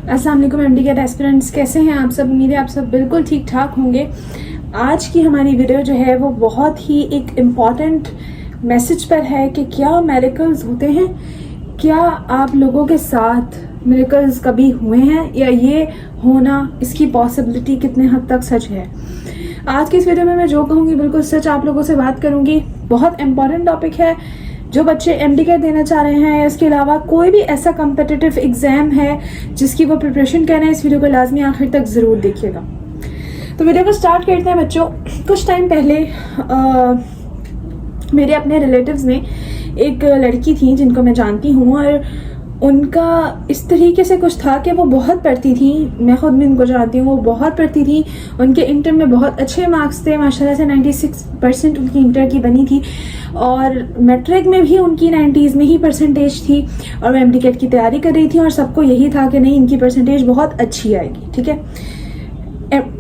अस्सलाम वालेकुम MD-CAT aspirants, कैसे हैं आप सब। उम्मीद है आप सब बिल्कुल ठीक ठाक होंगे। आज की हमारी वीडियो जो है वो बहुत ही एक इम्पॉर्टेंट मैसेज पर है कि क्या मिरेकल्स होते हैं, क्या आप लोगों के साथ मिरेकल्स कभी हुए हैं या ये होना इसकी पॉसिबिलिटी कितने हद तक सच है। आज की इस वीडियो में मैं जो कहूँगी बिल्कुल सच आप लोगों से बात करूँगी। बहुत इम्पॉर्टेंट टॉपिक है। जो बच्चे MD-CAT देना चाह रहे हैं या इसके अलावा कोई भी ऐसा कम्पिटिटिव एग्जाम है जिसकी वो प्रिपरेशन कर रहे हैं, इस वीडियो को लाजमी आखिर तक ज़रूर देखिएगा। तो वीडियो को स्टार्ट करते हैं बच्चों। कुछ टाइम पहले मेरे अपने रिलेटिव्स में एक लड़की थी जिनको मैं जानती हूँ, और उनका इस तरीके से कुछ था कि वो बहुत पढ़ती थी। मैं खुद भी उनको जानती हूँ, वो बहुत पढ़ती थी। उनके इंटर में बहुत अच्छे मार्क्स थे, माशाल्लाह से 96% उनकी इंटर की बनी थी, और मैट्रिक में भी उनकी 90s में ही परसेंटेज थी, और वो MD-CAT की तैयारी कर रही थी और सबको यही था कि नहीं इनकी परसेंटेज बहुत अच्छी आएगी। ठीक है,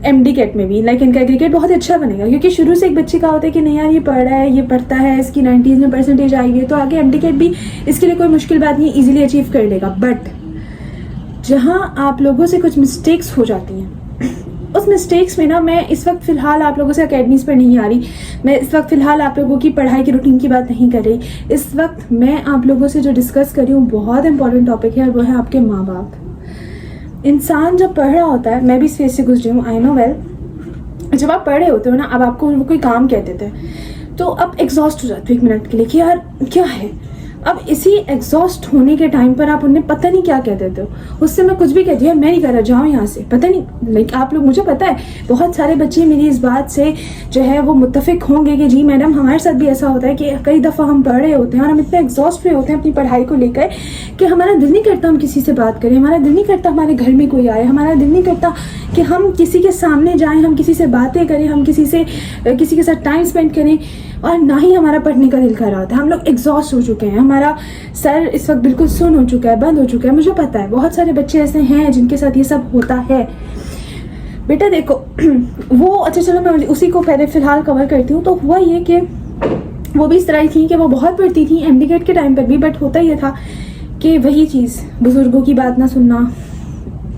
MD-CAT में भी लाइक इनका एग्रीगेट बहुत अच्छा बनेगा, क्योंकि शुरू से एक बच्चे का होता है कि नहीं यार ये पढ़ रहा है, ये पढ़ता है, इसकी 90s में परसेंटेज आएगी तो आगे MD-CAT भी इसके लिए कोई मुश्किल बात नहीं, इजीली अचीव कर लेगा। बट जहां आप लोगों से कुछ मिस्टेक्स हो जाती हैं, उस मिस्टेक्स में ना मैं इस वक्त फ़िलहाल आप लोगों से अकेडमीज़ पर नहीं आ रही, मैं इस वक्त फ़िलहाल आप लोगों की पढ़ाई की रूटीन की बात नहीं कर रही। इस वक्त मैं आप लोगों से जो डिस्कस कर रही हूँ बहुत इंपॉर्टेंट टॉपिक है, और वो है आपके माँ बाप। इंसान जब पढ़ रहा होता है, मैं भी इस फेज से गुजरी हूँ, आई नो वेल। जब आप पढ़ रहे होते हो ना, अब आपको वो कोई काम कह देते हैं तो आप एग्जॉस्ट हो जाते हो एक मिनट के लिए कि यार क्या है। अब इसी एग्जॉस्ट होने के टाइम पर आप उन्हें पता नहीं क्या कह देते हो। उससे मैं कुछ भी कहती हूँ, मैं नहीं कर रहा, जाओ यहाँ से, पता नहीं लाइक आप लोग, मुझे पता है बहुत सारे बच्चे मेरी इस बात से जो है वो मुत्तफिक होंगे कि जी मैडम हमारे साथ भी ऐसा होता है कि कई दफ़ा हम पढ़ रहे होते हैं और हम इतने एग्जॉस्ट हुए होते हैं अपनी पढ़ाई को लेकर कि हमारा दिल नहीं करता हम किसी से बात करें, हमारा दिल नहीं करता हमारे घर में कोई आए, हमारा दिल नहीं करता कि हम किसी के सामने जाएं, हम किसी से बातें करें, हम किसी के साथ टाइम स्पेंड करें, और ना ही हमारा पढ़ने का दिल कर रहा होता है। हम लोग एग्जॉस्ट हो चुके हैं, हमारा सर इस वक्त बिल्कुल सुन हो चुका है, बंद हो चुका है। मुझे पता है बहुत सारे बच्चे ऐसे हैं जिनके साथ ये सब होता है। बेटा देखो वो अच्छा चलो मैं उसी को पहले फ़िलहाल कवर करती हूँ। तो हुआ ये कि वो भी इस तरह थी कि वो बहुत पढ़ती थी MD-CAT के टाइम पर भी, बट होता ये था कि वही चीज़, बुज़ुर्गों की बात ना सुनना,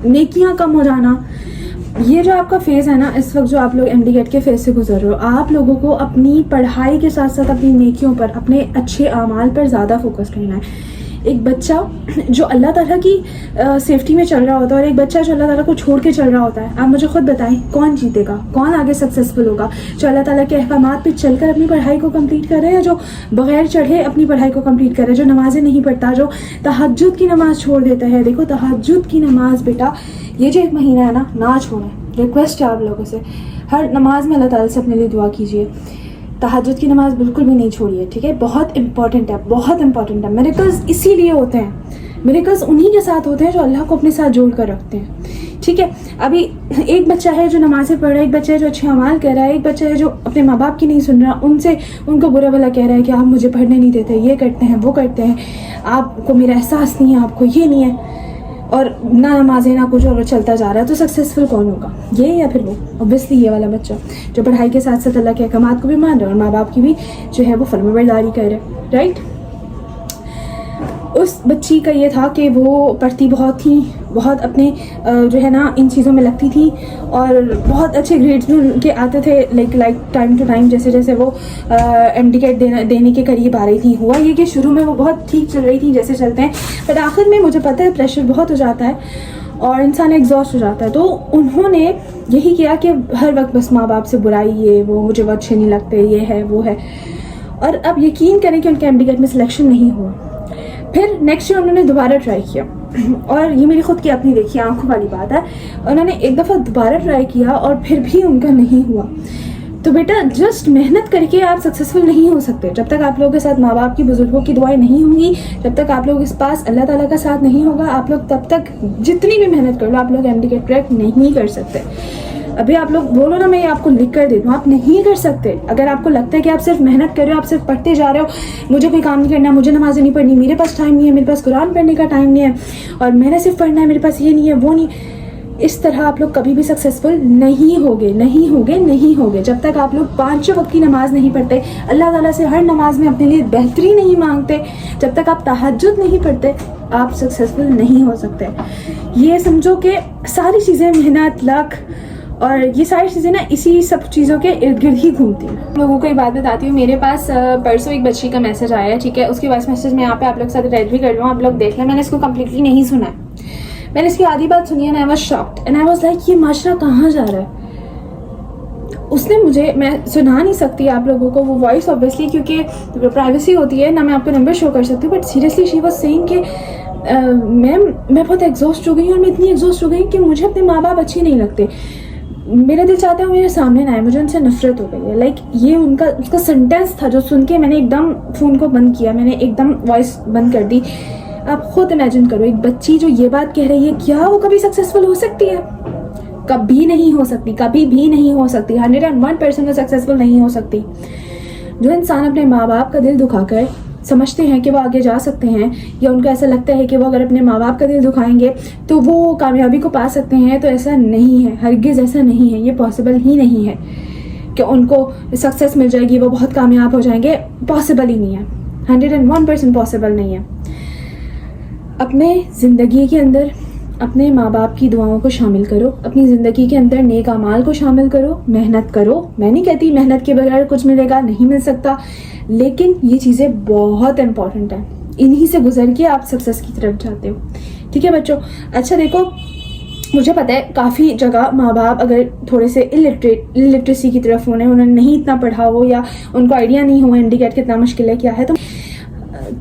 नेकियां कम हो जाना। ये जो आपका फेज़ है ना इस वक्त, जो आप लोग MD-CAT के फेज़ से गुजर रहे हो, आप लोगों को अपनी पढ़ाई के साथ साथ अपनी नेकियों पर, अपने अच्छे आमाल पर ज़्यादा फोकस करना है। एक बच्चा जो अल्लाह ताला की सेफ्टी में चल रहा होता है और एक बच्चा जो अल्लाह ताला को छोड़ के चल रहा होता है, आप मुझे खुद बताएं कौन जीतेगा, कौन आगे सक्सेसफुल होगा। जो अल्लाह ताला के अहकामात पे चलकर अपनी पढ़ाई को कंप्लीट कर रहे हैं, जो बगैर चढ़े अपनी पढ़ाई को कंप्लीट कर रहे हैं, जो नमाजें नहीं पढ़ता, जो तहज्जुद की नमाज़ छोड़ देता है। देखो तहज्जुद की नमाज़ बेटा, ये जो एक महीना है ना, ना छोड़ें। रिक्वेस्ट है आप लोगों से, हर नमाज में अल्लाह ताला से अपने लिए दुआ कीजिए। तहज्जुद की नमाज़ बिल्कुल भी नहीं छोड़िए, ठीक है, बहुत इंपॉर्टेंट है, बहुत इंपॉर्टेंट है। मिरेकल्स इसीलिए होते हैं, मिरेकल्स उन्हीं के साथ होते हैं जो अल्लाह को अपने साथ जोड़ कर रखते हैं। ठीक है, अभी एक बच्चा है जो नमाज़ें पढ़ रहा है, एक बच्चा है जो अच्छे अमाल कर रहा है, एक बच्चा है जो अपने माँ बाप की नहीं सुन रहा, उनको बुरा भला कह रहा है कि आप मुझे पढ़ने नहीं देते, ये करते हैं वो करते हैं, आपको मेरा एहसास नहीं है, आपको ये नहीं है, और ना नमाजें ना कुछ, और चलता जा रहा है। तो सक्सेसफुल कौन होगा, ये या फिर वो? ऑब्वियसली ये वाला बच्चा जो पढ़ाई के साथ साथ अल्लाह के अहकामात को भी मान रहा है और माँ बाप की भी जो है वो फर्माबरदारी कर रहे हैं, राइट। उस बच्ची का ये था कि वो पढ़ती बहुत अपने जो है ना इन चीज़ों में लगती थी, और बहुत अच्छे ग्रेड्स भी उनके आते थे, लाइक टाइम टू टाइम, जैसे जैसे वो MD-CAT देने के करीब आ रही थी। हुआ ये कि शुरू में वो बहुत ठीक चल रही थी जैसे चलते हैं, पर आखिर में मुझे पता है प्रेशर बहुत हो जाता है और इंसान एग्जॉस्ट हो जाता है। तो उन्होंने यही किया कि हर वक्त बस माँ बाप से बुराई, ये वो, मुझे वो अच्छे नहीं लगते, ये है वो है। और अब यकीन करें कि उनके MD-CAT में सिलेक्शन नहीं हुआ। फिर नेक्स्ट ईयर उन्होंने दोबारा ट्राई किया, और ये मेरी खुद की अपनी देखी आंखों वाली बात है, उन्होंने एक दफ़ा दोबारा ट्राई किया और फिर भी उनका नहीं हुआ। तो बेटा जस्ट मेहनत करके आप सक्सेसफुल नहीं हो सकते। जब तक आप लोगों के साथ माँ बाप की, बुजुर्गों की दुआएं नहीं होंगी, जब तक आप लोगों के पास अल्लाह ताला का साथ नहीं होगा, आप लोग तब तक जितनी भी मेहनत कर लो, आप लोग MD-CAT क्रैक नहीं कर सकते। अभी आप लोग बोलो ना मैं आपको लिख कर दे दूँ, आप नहीं कर सकते। अगर आपको लगता है कि आप सिर्फ मेहनत कर रहे हो, आप सिर्फ पढ़ते जा रहे हो, मुझे कोई काम नहीं करना, मुझे नमाज़ें नहीं पढ़नी, मेरे पास टाइम नहीं है, मेरे पास कुरान पढ़ने का टाइम नहीं है, और मैंने सिर्फ पढ़ना है, मेरे पास ये नहीं है वो नहीं, इस तरह आप लोग कभी भी सक्सेसफुल नहीं होगे। जब तक आप लोग 5 वक्त की नमाज नहीं पढ़ते, अल्लाह ताला से हर नमाज में अपने लिए बेहतरी नहीं मांगते, जब तक आप तहज्जुद नहीं पढ़ते, आप सक्सेसफुल नहीं हो सकते। ये समझो कि सारी चीज़ें, मेहनत, लक और ये सारी चीज़ें ना इसी सब चीज़ों के इर्द गिर्द ही घूमती हैं। लोगों को एक बात बताती हूँ, मेरे पास परसों एक बच्ची का मैसेज आया है, ठीक है, उसकी वॉइस मैसेज मैं यहाँ पे आप लोग के साथ रेड भी कर लूँ, आप लोग देख लें। मैंने इसको कम्प्लीटली नहीं सुना है, मैंने इसकी आधी बात सुनी है, I was shocked and I was like ये माशरा कहाँ जा रहा है। उसने मुझे, मैं सुना नहीं सकती आप लोगों को वो वॉइस ऑब्वियसली, क्योंकि प्राइवेसी होती है ना, मैं आपको नंबर शो कर सकती हूँ, but seriously she was saying कि मैम मैं बहुत एग्जॉस्ट हो गई हूँ और मैं इतनी एग्जॉस्ट हो गई कि मुझे अपने माँ बाप अच्छे नहीं लगते, मेरा दिल चाहता है मेरे सामने ना आए, मुझे उनसे नफरत हो गई है। लाइक ये उसका सेंटेंस था जो सुन के मैंने एकदम फ़ोन को बंद किया, मैंने एकदम वॉइस बंद कर दी। आप खुद इमेजिन करो, एक बच्ची जो ये बात कह रही है, क्या वो कभी सक्सेसफुल हो सकती है? कभी नहीं हो सकती, कभी भी नहीं हो सकती। 101% वो सक्सेसफुल नहीं हो सकती। जो इंसान अपने माँ बाप का दिल दुखाकर समझते हैं कि वो आगे जा सकते हैं, या उनको ऐसा लगता है कि वो अगर अपने माँ बाप का दिल दुखाएंगे तो वो कामयाबी को पा सकते हैं, तो ऐसा नहीं है, हरगिज़ ऐसा नहीं है, ये पॉसिबल ही नहीं है कि उनको सक्सेस मिल जाएगी, वो बहुत कामयाब हो जाएंगे, पॉसिबल ही नहीं है, 101% पॉसिबल नहीं है। अपने ज़िंदगी के अंदर अपने माँ बाप की दुआओं को शामिल करो, अपनी ज़िंदगी के अंदर नेक अमाल को शामिल करो, मेहनत करो। मैं नहीं कहती मेहनत के बगैर कुछ मिलेगा, नहीं मिल सकता, लेकिन ये चीज़ें बहुत इंपॉर्टेंट हैं, इन्हीं से गुजर के आप सक्सेस की तरफ जाते हो। ठीक है बच्चों, अच्छा देखो, मुझे पता है काफ़ी जगह माँ बाप अगर थोड़े से इलिटरेसी की तरफ होने, उन्होंने नहीं इतना पढ़ा हो या उनको आइडिया नहीं हो इंडिकेट कितना मुश्किल है क्या है,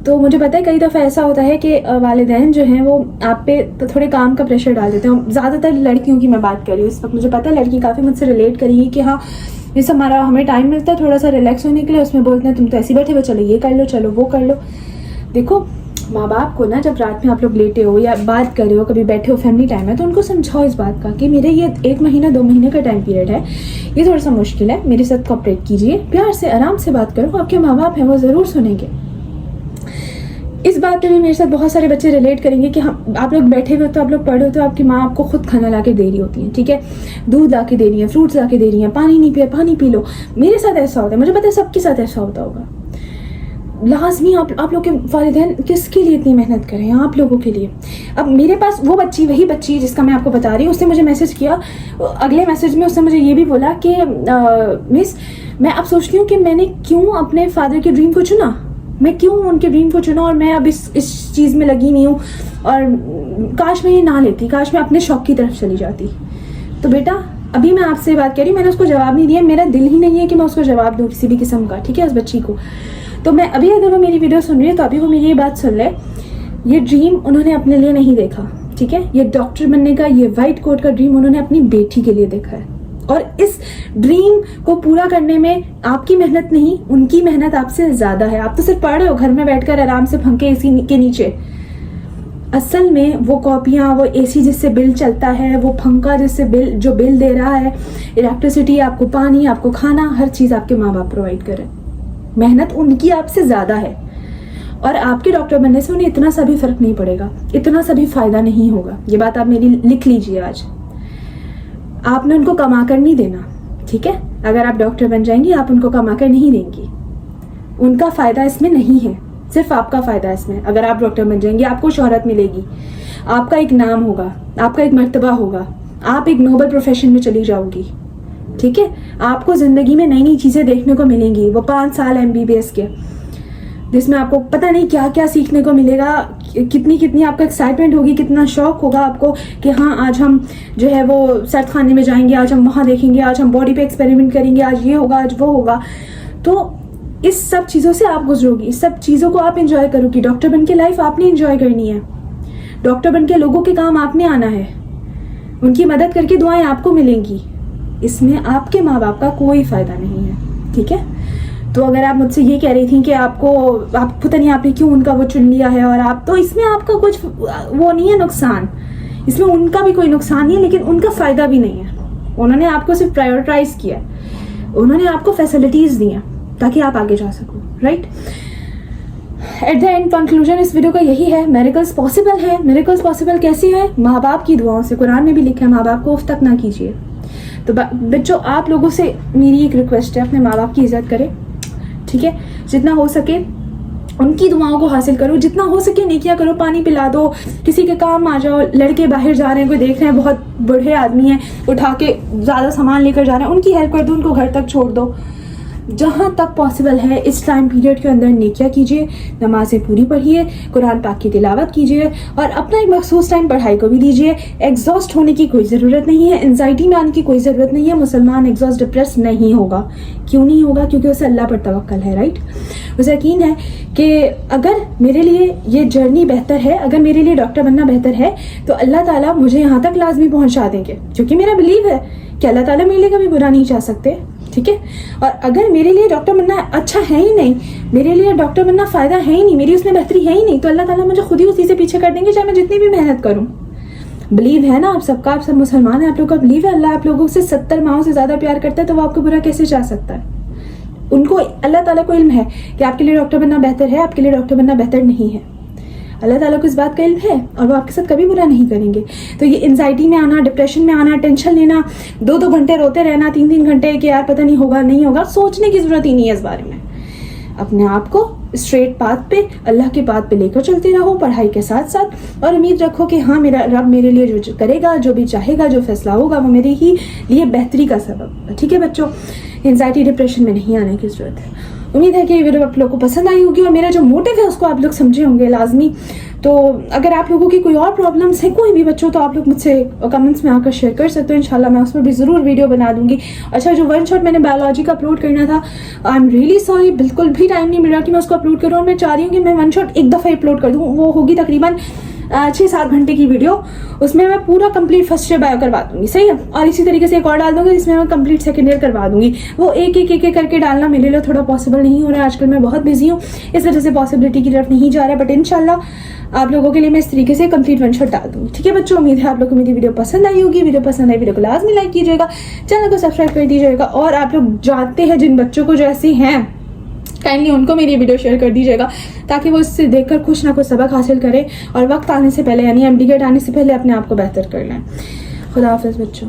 तो मुझे पता है कई दफ़ा ऐसा होता है कि वालिदैन जो हैं वो आप पे तो थोड़े काम का प्रेशर डाल देते हैं। ज़्यादातर लड़कियों की मैं बात कर रही हूँ इस वक्त, मुझे पता है लड़की काफ़ी मुझसे रिलेट करेगी कि हाँ जैसे हमें टाइम मिलता है थोड़ा सा रिलैक्स होने के लिए, उसमें बोलते हैं तुम तो ऐसे बैठे हुए, चलो ये कर लो, चलो वो कर लो। देखो माँ बाप को ना, जब रात में आप लोग लेटे हो या बात कर रहे हो, कभी बैठे हो, फैमिली टाइम है, तो उनको समझाओ इस बात का कि मेरे ये 1 महीना 2 महीने का टाइम पीरियड है, ये थोड़ा सा मुश्किल है, मेरे साथ कोऑपरेट कीजिए, प्यार से आराम से बात करो, आपके माँ बाप हैं वो ज़रूर सुनेंगे। इस बात पे भी मेरे साथ बहुत सारे बच्चे रिलेट करेंगे कि हम आप लोग बैठे हुए तो आप लोग पढ़े हो तो आपकी माँ आपको खुद खाना ला के दे रही होती है, ठीक है, दूध ला के दे रही है, फ्रूट्स ला के दे रही है, पानी नहीं पिया पानी पी लो। मेरे साथ ऐसा होता है, मुझे पता है सबके साथ ऐसा होता होगा। लाजमी आप लोग के वालिदैन किसके लिए इतनी मेहनत करें? आप लोगों के लिए। अब मेरे पास वही बच्ची जिसका मैं आपको बता रही हूँ, उसने मुझे मैसेज किया, अगले मैसेज में उसने मुझे ये भी बोला कि मिस मैं अब सोचती हूँ कि मैंने क्यों अपने फादर के ड्रीम को चुना, मैं क्यों उनके ड्रीम को चुना और मैं अब इस चीज़ में लगी नहीं हूँ, और काश मैं ये ना लेती, काश मैं अपने शौक की तरफ चली जाती। तो बेटा अभी मैं आपसे बात कर रही हूँ, मैंने उसको जवाब नहीं दिया, मेरा दिल ही नहीं है कि मैं उसको जवाब दूँ किसी भी किस्म का, ठीक है, उस बच्ची को। तो मैं अभी, अगर वो मेरी वीडियो सुन रही है तो अभी वो मेरी ये बात सुन ले, ये ड्रीम उन्होंने अपने लिए नहीं देखा, ठीक है, ये डॉक्टर बनने का, ये वाइट कोट का ड्रीम उन्होंने अपनी बेटी के लिए देखा है, और इस ड्रीम को पूरा करने में आपकी मेहनत नहीं, उनकी मेहनत आपसे ज़्यादा है। आप तो सिर्फ पढ़ रहे हो घर में बैठकर आराम से पंखे एसी के नीचे, असल में वो कॉपियाँ, वो एसी जिससे बिल चलता है, वो पंखा जिससे बिल दे रहा है, इलेक्ट्रिसिटी, आपको पानी, आपको खाना, हर चीज़ आपके माँ बाप प्रोवाइड कर रहे हैं। मेहनत उनकी आपसे ज़्यादा है, और आपके डॉक्टर बनने से उन्हें इतना सा भी फर्क नहीं पड़ेगा, इतना सा भी फायदा नहीं होगा। ये बात आप मेरी लिख लीजिए आज। आपने उनको कमा कर नहीं देना, ठीक है, अगर आप डॉक्टर बन जाएंगी आप उनको कमा कर नहीं देंगी, उनका फ़ायदा इसमें नहीं है, सिर्फ आपका फ़ायदा इसमें। अगर आप डॉक्टर बन जाएंगी आपको शोहरत मिलेगी, आपका एक नाम होगा, आपका एक मर्तबा होगा, आप एक नोबल प्रोफेशन में चली जाओगी, ठीक है, आपको ज़िंदगी में नई नई चीज़ें देखने को मिलेंगी। वो 5 साल MBBS के, जिसमें आपको पता नहीं क्या क्या सीखने को मिलेगा, कितनी आपका एक्साइटमेंट होगी, कितना शौक होगा आपको कि हाँ आज हम जो है वो सेट खाने में जाएंगे, आज हम वहाँ देखेंगे, आज हम बॉडी पे एक्सपेरिमेंट करेंगे, आज ये होगा, आज वो होगा। तो इस सब चीज़ों से आप गुजरोगी, इस सब चीज़ों को आप इंजॉय करोगी। डॉक्टर बन के लाइफ आपने इंजॉय करनी है, डॉक्टर बन के लोगों के काम आपने आना है, उनकी मदद करके दुआएं आपको मिलेंगी, इसमें आपके माँ बाप का कोई फ़ायदा नहीं है, ठीक है। तो अगर आप मुझसे ये कह रही थी कि आप पता नहीं आपने क्यों उनका वो चुन लिया है, और आप, तो इसमें आपका कुछ वो नहीं है नुकसान, इसमें उनका भी कोई नुकसान नहीं है, लेकिन उनका फ़ायदा भी नहीं है। उन्होंने आपको सिर्फ प्रायोरिटाइज किया, उन्होंने आपको फैसिलिटीज़ दी हैं ताकि आप आगे जा सको, right. At the end conclusion इस वीडियो का यही है, मिरेकल्स पॉसिबल है। मिरेकल्स पॉसिबल कैसे है? माँ बाप की दुआओं से। कुरान में भी लिखा है माँ बाप को उफ तक ना कीजिए। तो बच्चों आप लोगों से मेरी एक रिक्वेस्ट है, अपने माँ बाप की इज्जत करें, ठीक है, जितना हो सके उनकी दुआओं को हासिल करो, जितना हो सके नेकियां करो, पानी पिला दो, किसी के काम आ जाओ। लड़के बाहर जा रहे हैं, कोई देख रहे हैं बहुत बूढ़े आदमी हैं, उठा के ज़्यादा सामान लेकर जा रहे हैं, उनकी हेल्प कर दो, उनको घर तक छोड़ दो। जहाँ तक पॉसिबल है इस टाइम पीरियड के अंदर नेकियां कीजिए, नमाज़ें पूरी पढ़िए, कुरान पाक की तिलावत कीजिए और अपना एक मखसूस टाइम पढ़ाई को भी दीजिए। एग्जॉस्ट होने की कोई ज़रूरत नहीं है, एंजाइटी में आने की कोई ज़रूरत नहीं है। मुसलमान एग्जॉस्ट डिप्रेस नहीं होगा। क्यों नहीं होगा? क्योंकि उसे अल्लाह पर तवक्कल है, राइट। उसे यकीन है कि अगर मेरे लिए ये जर्नी बेहतर है, अगर मेरे लिए डॉक्टर बनना बेहतर है, तो अल्लाह ताला मुझे यहाँ तक लाजमी पहुँचा देंगे, क्योंकि मेरा बिलीव है कि अल्लाह ताला मेरे लिए कभी बुरा नहीं चाह सकते, ठीक है। और अगर मेरे लिए डॉक्टर बनना अच्छा है ही नहीं, मेरे लिए डॉक्टर बनना फ़ायदा है ही नहीं, मेरी उसमें बेहतरी है ही नहीं, तो अल्लाह ताला मुझे खुद ही उसी से पीछे कर देंगे, चाहे मैं जितनी भी मेहनत करूँ। बिलीव है ना आप सबका, आप सब मुसलमान हैं, आप लोगों का बिलीव है अल्लाह आप लोगों से 70 माहों से ज़्यादा प्यार करता है, तो वो आपको बुरा कैसे चाह सकता है? उनको, अल्लाह ताला को इल्म है कि आपके लिए डॉक्टर बनना बेहतर है, आपके लिए डॉक्टर बनना बेहतर नहीं है। अल्लाह ताला को इस बात का इल्म है और वो आपके साथ कभी बुरा नहीं करेंगे। तो ये एंजाइटी में आना, डिप्रेशन में आना, टेंशन लेना, 2-2 घंटे रोते रहना, 3-3 घंटे कि यार पता नहीं होगा नहीं होगा, सोचने की ज़रूरत ही नहीं है इस बारे में। अपने आप को स्ट्रेट पाथ पे, अल्लाह के पाथ पे लेकर चलते रहो पढ़ाई के साथ साथ, और उम्मीद रखो कि हाँ मेरा रब मेरे लिए जो करेगा, जो भी चाहेगा, जो फैसला होगा वो मेरे ही लिए बेहतरी का सबब, ठीक है बच्चों। एंजाइटी डिप्रेशन में नहीं आने की ज़रूरत है। उम्मीद है कि ये वीडियो आप लोगों को पसंद आई होगी और मेरा जो मोटिव है उसको आप लोग समझे होंगे लाजमी। तो अगर आप लोगों की कोई और प्रॉब्लम्स है कोई भी बच्चों, तो आप लोग मुझसे कमेंट्स में आकर शेयर कर सकते हो, इंशाल्लाह मैं उस पर भी ज़रूर वीडियो बना दूंगी। अच्छा, जो 1 शॉट मैंने बायोलॉजी का अपलोड करना था, आई एम रियली सॉरी, बिल्कुल भी टाइम नहीं मिल रहा कि मैं उसको अपलोड करूँ, और मैं चाह रही हूँ कि मैं 1 शॉट एक दफ़ा अपलोड कर दूँ। वो होगी तकरीबन 6-7 घंटे की वीडियो, उसमें मैं पूरा कंप्लीट फर्स्ट ईयर बायो करवा दूंगी, सही है। और इसी तरीके से एक और डाल दूंगी जिसमें मैं कंप्लीट सेकेंड ईयर करवा दूंगी। वो एक करके डालना मेरे लिए थोड़ा पॉसिबल नहीं हो रहा है, आजकल मैं बहुत बिजी हूँ, इस वजह से पॉसिबिलिटी की तरफ नहीं जा रहा है, बट इंशाल्लाह आप लोगों के लिए मैं इस तरीके से कंप्लीट 1 शॉट डाल दूंगी, ठीक है बच्चों। उम्मीद है आप लोगों को मेरी वीडियो पसंद आई होगी। वीडियो पसंद आई, वीडियो को लाजमी लाइक कीजिएगा, चैनल को सब्सक्राइब कर दीजिएगा, और आप लोग जानते हैं जिन बच्चों को जो ऐसे हैं काइंडली उनको मेरी वीडियो शेयर कर दीजिएगा, ताकि वो इससे देखकर कुछ ना कुछ सबक हासिल करें और वक्त आने से पहले, यानी एमडी गेट आने से पहले अपने आप को बेहतर कर लें। खुदा हाफिज़ बच्चों।